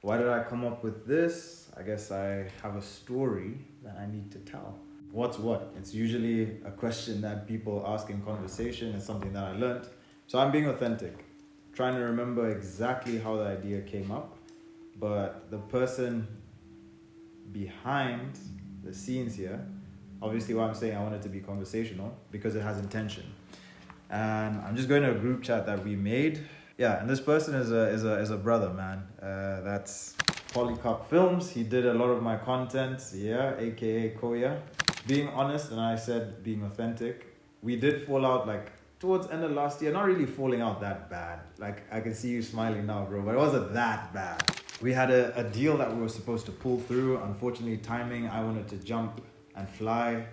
Why did I come up with this? I guess I have a story that I need to tell. What's what? It's usually a question that people ask in conversation. It's something that I learned. So I'm being authentic, trying to remember exactly how the idea came up. But the person behind the scenes here, obviously why I'm saying I want it to be conversational, because it has intention. And I'm just going to a group chat that we made. Yeah, and this person is a brother, man. That's PolycarpFilms. He did a lot of my content, yeah, aka Koya. Being honest, and I said being authentic, we did fall out like towards end of last year. Not really falling out that bad. Like, I can see you smiling now, bro, but it wasn't that bad. We had a deal that we were supposed to pull through. Unfortunately, timing, I wanted to jump and fly.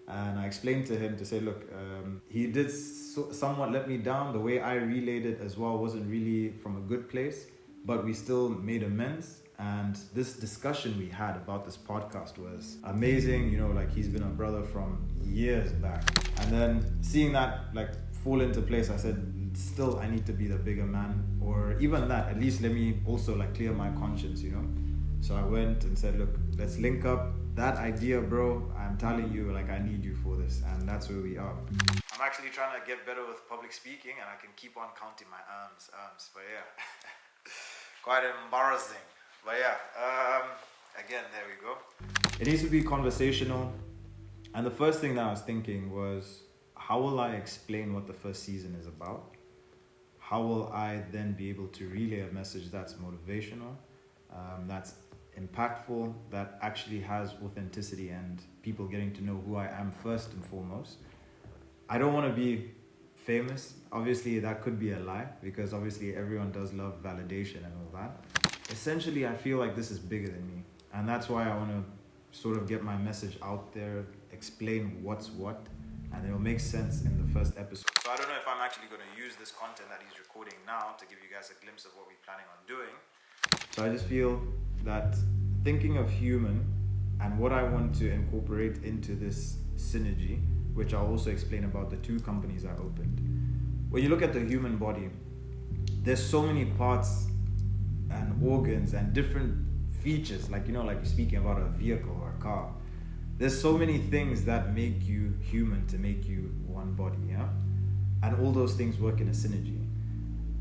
And I explained to him to say, look, he did somewhat let me down. The way I relayed it as well wasn't really from a good place, but we still made amends. And this discussion we had about this podcast was amazing. You know, like, he's been a brother from years back. And then seeing that like fall into place, I said, still, I need to be the bigger man, or even that, at least let me also like clear my conscience, you know? So I went and said, look, let's link up. That idea, bro, I'm telling you, like, I need you for this. And that's where we are. I'm actually trying to get better with public speaking, and I can keep on counting my arms. But yeah, quite embarrassing. But yeah, again, there we go. It needs to be conversational. And the first thing that I was thinking was, how will I explain what the first season is about? How will I then be able to relay a message that's motivational, that's impactful, that actually has authenticity and people getting to know who I am first and foremost? I don't want to be famous. Obviously, that could be a lie, because obviously everyone does love validation and all that. Essentially, I feel like this is bigger than me. And that's why I want to sort of get my message out there, explain what's what, and it'll make sense in the first episode. So I don't know if I'm actually going to use this content that he's recording now to give you guys a glimpse of what we're planning on doing. So I just feel that thinking of human and what I want to incorporate into this synergy, which I'll also explain about the two companies I opened. When you look at the human body, there's so many parts and organs and different features, like, you know, like you're speaking about a vehicle or a car. There's so many things that make you human to make you one body, yeah? And all those things work in a synergy.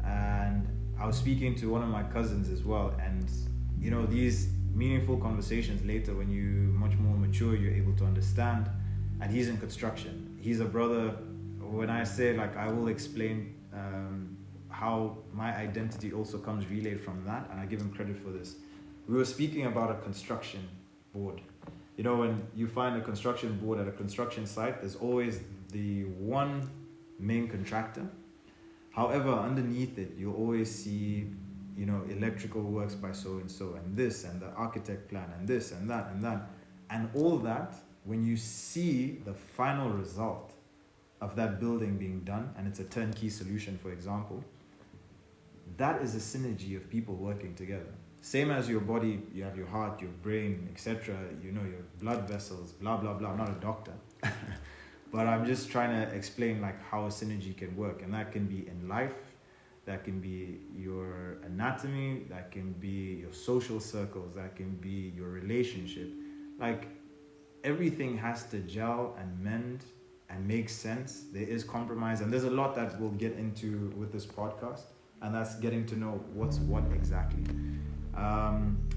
And I was speaking to one of my cousins as well, and you know, these meaningful conversations later, when you're much more mature, you're able to understand. And he's in construction. He's a brother. When I say, like, I will explain how my identity also comes relayed from that, and I give him credit for this. We were speaking about a construction board. You know, when you find a construction board at a construction site, there's always the one main contractor. However, underneath it, you'll always see, you know, electrical works by so-and-so, and this, and the architect plan, and this, and that, and that. And all that, when you see the final result of that building being done, and it's a turnkey solution, for example, that is a synergy of people working together. Same as your body, you have your heart, your brain, etc., you know, your blood vessels, blah, blah, blah. I'm not a doctor. But I'm just trying to explain like how a synergy can work. And that can be in life, that can be your anatomy, that can be your social circles, that can be your relationship. Like, everything has to gel and mend and make sense. There is compromise, and there's a lot that we'll get into with this podcast, and that's getting to know what's what exactly.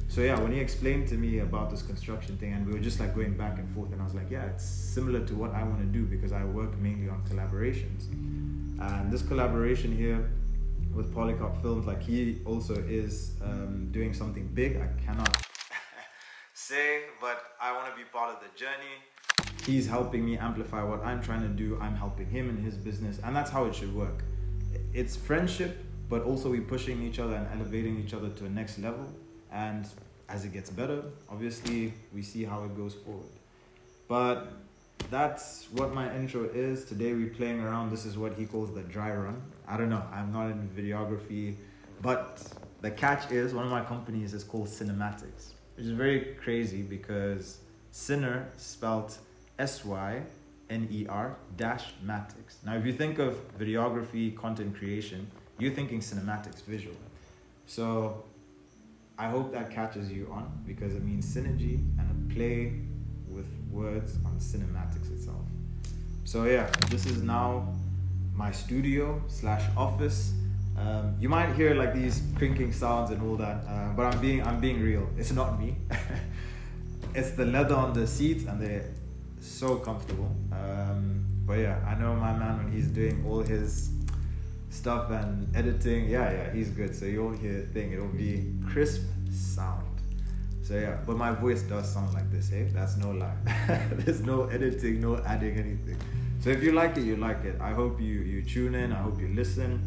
So yeah, when he explained to me about this construction thing, and we were just like going back and forth, and I was like, yeah, it's similar to what I want to do, because I work mainly on collaborations. And this collaboration here with PolycarpFilms, like, he also is doing something big. I cannot say, but I want to be part of the journey. He's helping me amplify what I'm trying to do. I'm helping him in his business, and that's how it should work. It's friendship, but also we're pushing each other and elevating each other to a next level. And as it gets better, obviously, we see how it goes forward. But that's what my intro is. Today we're playing around. This is what he calls the dry run. I don't know. I'm not in videography. But the catch is, one of my companies is called Cinematics, which is very crazy because Ciner spelled SYNER -matics. Now, if you think of videography, content creation, you're thinking cinematics, visual. So I hope that catches you on, because it means synergy and a play with words on cinematics itself. So yeah, this is now my studio / office. You might hear like these crinking sounds and all that, but I'm being real. It's not me. It's the leather on the seats, and they're so comfortable. But yeah, I know my man when he's doing all his stuff and editing. Yeah, he's good. So you'll hear a thing. It'll be crisp sound. So yeah, but my voice does sound like this, eh? That's no lie. There's no editing, no adding anything. So if you like it, you like it. I hope you tune in. I hope you listen.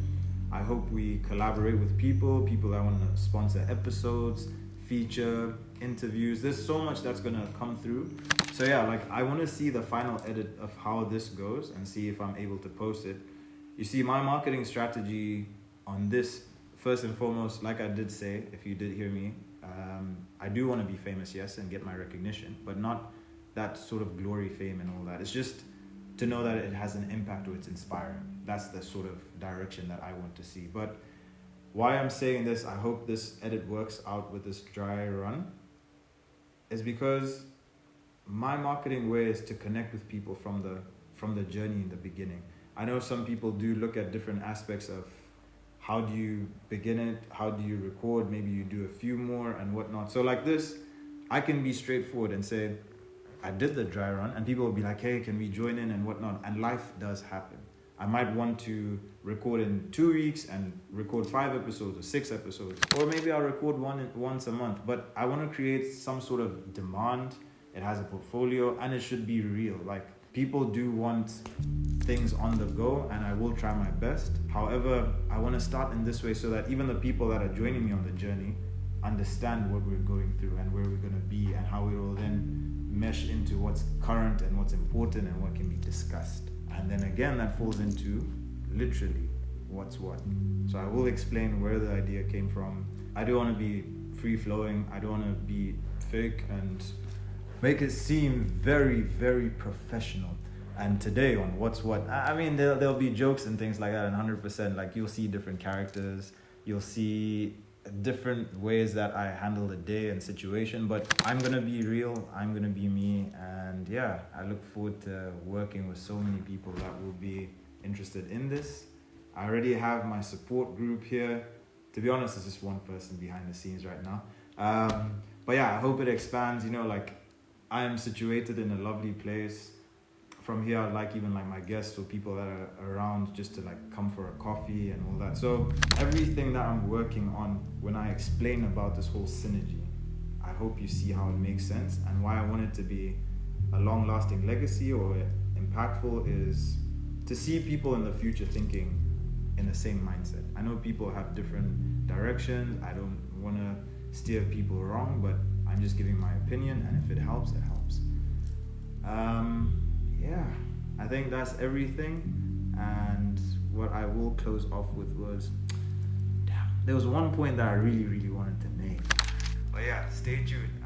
I hope we collaborate with people that want to sponsor episodes, feature, interviews. There's so much that's going to come through. So yeah, like I want to see the final edit of how this goes and see if I'm able to post it. You see, my marketing strategy on this, first and foremost, like I did say, if you did hear me, I do want to be famous, yes, and get my recognition, but not that sort of glory fame and all that. It's just to know that it has an impact or it's inspiring. That's the sort of direction that I want to see. But why I'm saying this, I hope this edit works out with this dry run, is because my marketing way is to connect with people from the journey in the beginning. I know some people do look at different aspects of how do you begin it, how do you record, maybe you do a few more and whatnot. So like this, I can be straightforward and say, I did the dry run, and people will be like, hey, can we join in and whatnot? And life does happen. I might want to record in 2 weeks and record 5 episodes or 6 episodes, or maybe I'll record once a month, but I want to create some sort of demand. It has a portfolio and it should be real. Like, people do want things on the go, and I will try my best. However, I want to start in this way so that even the people that are joining me on the journey understand what we're going through and where we're going to be, and how it will then mesh into what's current and what's important and what can be discussed. And then again, that falls into literally what's what. So I will explain where the idea came from. I don't want to be free-flowing. I don't want to be fake and make it seem very, very professional. And today on What's What, I mean, there'll be jokes and things like that, and 100%, like, you'll see different characters, you'll see different ways that I handle the day and situation, but I'm gonna be real, I'm gonna be me, and yeah, I look forward to working with so many people that will be interested in this. I already have my support group here. To be honest, it's just one person behind the scenes right now. But yeah, I hope it expands. You know, like, I am situated in a lovely place. From here, I'd like even like my guests or people that are around just to like come for a coffee and all that. So everything that I'm working on, when I explain about this whole synergy, I hope you see how it makes sense, and why I want it to be a long-lasting legacy or impactful is to see people in the future thinking in the same mindset. I know people have different directions. I don't want to steer people wrong, but I'm just giving my opinion, and if it helps, it helps. Yeah, I think that's everything. And what I will close off with was, there was one point that I really, really wanted to make. But yeah, stay tuned.